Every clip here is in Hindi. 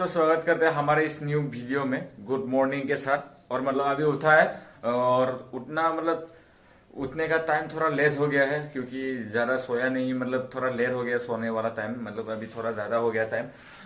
स्वागत करते हैं हमारे इस न्यू वीडियो में गुड मॉर्निंग के साथ। और मतलब अभी उठा है और उठना मतलब उठने का टाइम थोड़ा लेट हो गया है क्योंकि ज्यादा सोया नहीं, मतलब थोड़ा लेट हो गया सोने वाला टाइम, मतलब अभी थोड़ा ज्यादा हो गया टाइम।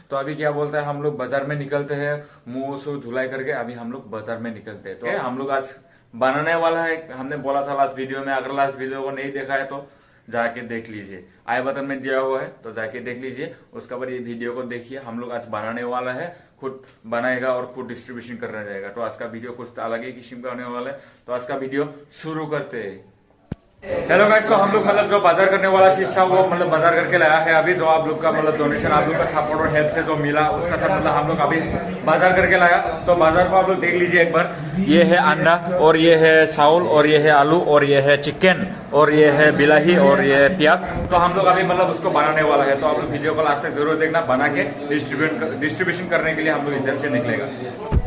तो अभी क्या बोलते हैं, हम लोग बाजार में निकलते हैं मुंह से धुलाई करके। अभी हम लोग बाजार में निकलते हैं तो हम लोग आज बनाने वाला है। हमने बोला था लास्ट वीडियो में, अगर लास्ट वीडियो को नहीं देखा है तो जाके देख लीजिए, आई बटन में दिया हुआ है तो जाके देख लीजिए। उसके बाद ये वीडियो को देखिए। हम लोग आज बनाने वाला है, खुद बनाएगा और खुद डिस्ट्रीब्यूशन करने जाएगा। तो आज का वीडियो कुछ अलग ही किस्म का होने वाला है। तो आज का वीडियो शुरू करते हैं। हेलो गाइस, तो हम लोग मतलब जो बाजार करने वाला चीज था वो मतलब बाजार करके लाया है अभी। जो आप लोग का मतलब डोनेशन, आप लोग का सपोर्ट और हेल्प से जो मिला उसका सब मतलब हम लोग अभी बाजार करके लाया। तो बाजार को आप लोग देख लीजिए एक बार। ये है अंडा और ये है चावल और ये है आलू और ये है चिकन और ये है बिलाही और ये है प्याज। तो हम लोग अभी मतलब उसको बनाने वाला है। तो आप लोग वीडियो को लास्ट तक जरूर देखना। बना के डिस्ट्रीब्यूशन करने के लिए हम लोग इधर से निकलेगा।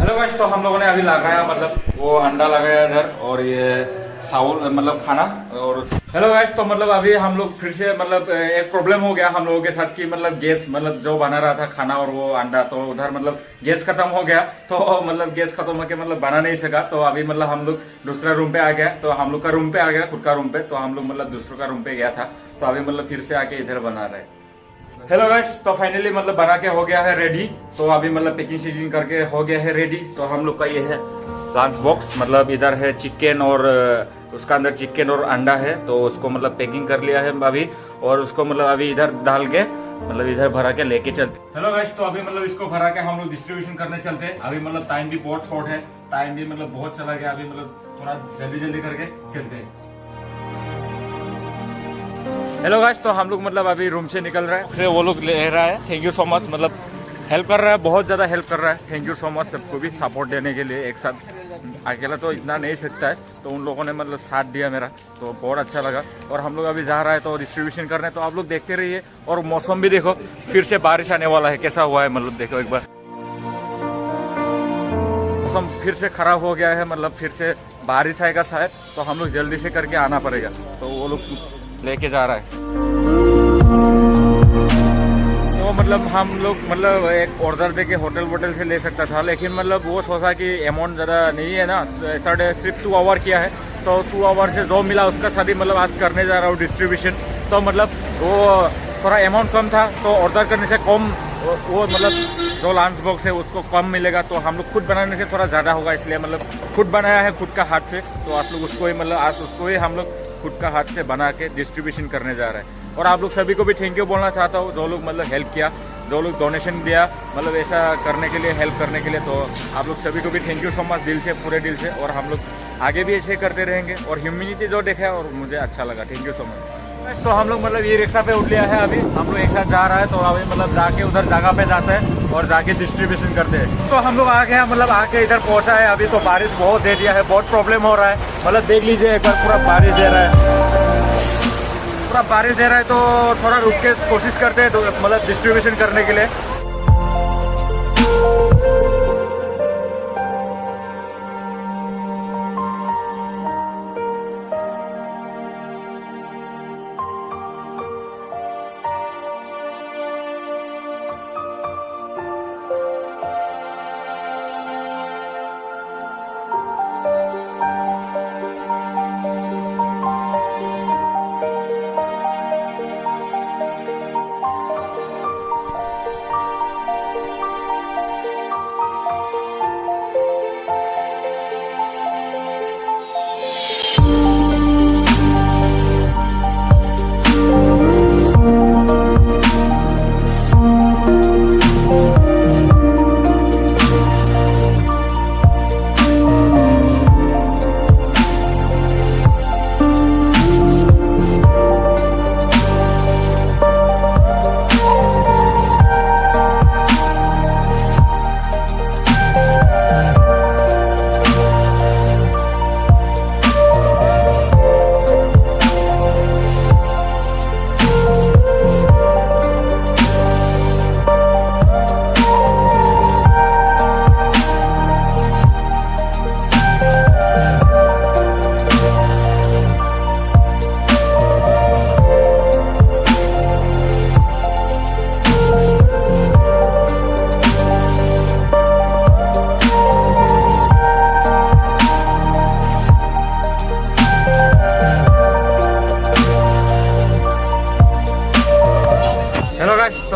हेलो गाइस, तो हम लोगों ने अभी लगाया मतलब वो अंडा लगाया इधर और ये चावल मतलब खाना। और हेलो गाइस, तो मतलब अभी हम लोग फिर से मतलब एक प्रॉब्लम हो गया हम लोगों के साथ कि मतलब गैस मतलब जो बना रहा था खाना और वो अंडा, तो उधर मतलब गैस खत्म हो गया। तो मतलब गैस खत्म होकर मतलब बना नहीं सका। तो अभी मतलब हम लोग दूसरा रूम पे आ गया। तो हम लोग का रूम पे आ गया, खुद का रूम पे। तो हम लोग मतलब दूसरों का रूम पे गया था। तो अभी मतलब फिर से आके इधर बना रहे। हेलो गाइस, तो फाइनली मतलब बना के हो गया है रेडी। तो अभी मतलब पैकिंग शेकिंग करके हो गया है रेडी। तो हम लोग का ये है लंच बॉक्स, मतलब इधर है चिकन और उसका अंदर चिकन और अंडा है। तो उसको मतलब पैकिंग कर लिया है अभी। और उसको मतलब अभी इधर डाल के मतलब इधर भरा के लेके चलते। हेलो गाइस, तो अभी मतलब इसको भरा के हम लोग डिस्ट्रीब्यूशन करने चलते हैं। अभी मतलब टाइम भी बहुत शॉर्ट है, टाइम भी मतलब बहुत चला गया। अभी मतलब थोड़ा जल्दी जल्दी करके चलते हैं। हेलो गाइस, तो हम लोग मतलब अभी रूम से निकल रहे हैं। फिर वो लोग ले रहा है, थैंक यू सो मच, मतलब हेल्प कर रहा है, बहुत ज्यादा हेल्प कर रहा है। थैंक यू सो मच सबको भी सपोर्ट देने के लिए। एक साथ अकेला तो इतना नहीं सकता है, तो उन लोगों ने मतलब साथ दिया मेरा, तो बहुत अच्छा लगा। और हम लोग अभी जा रहा है तो डिस्ट्रीब्यूशन करने। तो आप लोग देखते रहिए। और मौसम भी देखो, फिर से बारिश आने वाला है। कैसा हुआ है मतलब देखो एक बार, मौसम फिर से खराब हो गया है, मतलब फिर से बारिश आएगा शायद। तो हम लोग जल्दी से करके आना पड़ेगा। तो वो लोग लेके जा रहा है। तो मतलब हम लोग मतलब एक ऑर्डर दे के होटल वोटल से ले सकता था, लेकिन मतलब वो सोचा कि अमाउंट ज़्यादा नहीं है ना। सिर्फ 2 आवर किया है। तो 2 आवर से जो मिला उसका साथ ही मतलब आज करने जा रहा हूँ डिस्ट्रीब्यूशन। तो मतलब वो थोड़ा अमाउंट कम था, तो ऑर्डर करने से कम वो मतलब जो लंच बॉक्स है उसको कम मिलेगा। तो हम लोग खुद बनाने से थोड़ा ज़्यादा होगा, इसलिए मतलब खुद बनाया है खुद का हाथ से। तो आप लोग उसको ही मतलब आज उसको ही हम लोग खुद का हाथ से बना के डिस्ट्रीब्यूशन करने जा रहे हैं। और आप लोग सभी को भी थैंक यू बोलना चाहता हूँ, जो लोग मतलब हेल्प किया, जो लोग डोनेशन दिया मतलब ऐसा करने के लिए, हेल्प करने के लिए। तो आप लोग सभी को भी थैंक यू सो मच, दिल से, पूरे दिल से। और हम लोग आगे भी ऐसे करते रहेंगे। और ह्यूमैनिटी जो देखा और मुझे अच्छा लगा, थैंक यू सो मच। तो हम लोग मतलब ये रिक्शा पे उठ लिया है। अभी हम लोग एक साथ जा रहा है। तो अभी मतलब जाके उधर जगह पे जाते हैं और जाके डिस्ट्रीब्यूशन करते हैं। तो हम लोग आ गए, मतलब आके इधर पहुंचा है। अभी तो बारिश बहुत दे दिया है, बहुत प्रॉब्लम हो रहा है। मतलब देख लीजिए एक बार, पूरा बारिश दे रहा है, पूरा बारिश दे रहा है। तो थोड़ा रुक के कोशिश करते हैं तो मतलब डिस्ट्रीब्यूशन करने के लिए।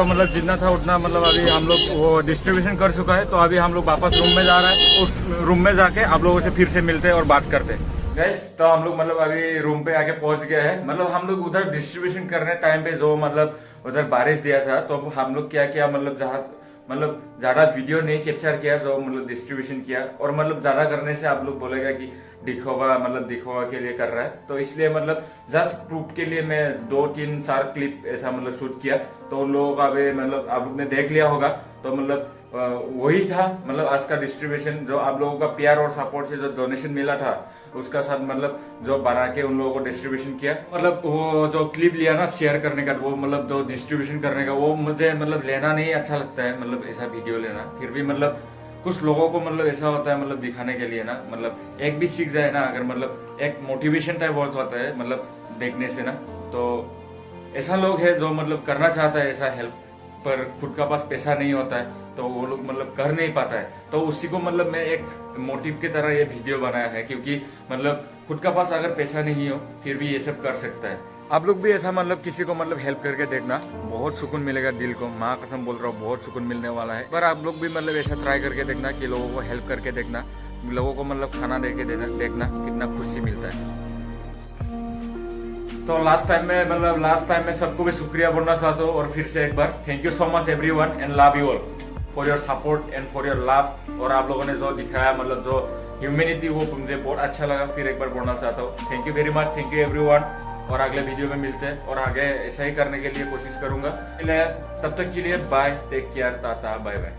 तो मतलब जितना था उतना मतलब अभी हम लोग वो डिस्ट्रीब्यूशन कर चुका है। तो अभी हम लोग वापस रूम में जा रहे हैं, उस रूम में जाके आप लोगों से फिर से मिलते हैं और बात करते हैं। गैस तो हम लोग मतलब अभी रूम पे आके पहुंच गए हैं। मतलब हम लोग उधर डिस्ट्रीब्यूशन करने टाइम पे जो मतलब उधर बारिश दिया था, तो हम लोग क्या किया, मतलब जहाँ मतलब ज्यादा वीडियो नहीं कैप्चर किया, जो मतलब डिस्ट्रीब्यूशन किया। और मतलब ज्यादा करने से आप लोग बोलेगा कि दिखावा के लिए कर रहा है, तो इसलिए मतलब जस्ट प्रूफ के लिए मैं 2-3-4 क्लिप ऐसा मतलब शूट किया। तो उन लोगों का भी मतलब आप लोग ने देख लिया होगा। तो मतलब वही था मतलब आज का डिस्ट्रीब्यूशन, जो आप लोगों का प्यार और सपोर्ट से जो डोनेशन मिला था उसका साथ मतलब जो बना के उन लोगों को डिस्ट्रीब्यूशन किया। मतलब वो जो क्लिप लिया ना शेयर करने का, वो मतलब जो डिस्ट्रीब्यूशन करने का, वो मुझे मतलब लेना नहीं अच्छा लगता है, मतलब ऐसा वीडियो लेना। फिर भी मतलब कुछ लोगों को मतलब ऐसा होता है, मतलब दिखाने के लिए ना, मतलब एक भी सीख जाए ना, अगर मतलब एक मोटिवेशन टाइप बहुत होता है मतलब देखने से ना। तो ऐसा लोग है जो मतलब करना चाहता है ऐसा हेल्प, पर खुद का पास पैसा नहीं होता है, तो वो लोग मतलब कर नहीं पाता है। तो उसी को मतलब मैं एक मोटिव की तरह ये वीडियो बनाया है, क्योंकि मतलब खुद का पास अगर पैसा नहीं हो फिर भी ये सब कर सकता है। आप लोग भी ऐसा मतलब किसी को मतलब हेल्प करके देखना, बहुत सुकून मिलेगा दिल को, माँ कसम बोल रहा हूँ, बहुत सुकून मिलने वाला है। पर आप लोग भी मतलब ऐसा ट्राई करके देखना कि लोगों को हेल्प करके देखना, लोगों को मतलब खाना दे के देखना कितना खुशी मिलता है। तो लास्ट टाइम में सबको भी शुक्रिया बोलना चाहता हूँ, और फिर से एक बार thank you so much everyone and love you all for your support and for your love. और आप लोगों ने जो दिखाया मतलब जो ह्यूमैनिटी, वो मुझे बहुत अच्छा लगा। फिर एक बार बोलना चाहता हूँ thank you very much, thank you everyone. और अगले वीडियो में मिलते हैं, और आगे ऐसा ही करने के लिए कोशिश करूंगा। तब तक के लिए bye, take care, tata, bye bye.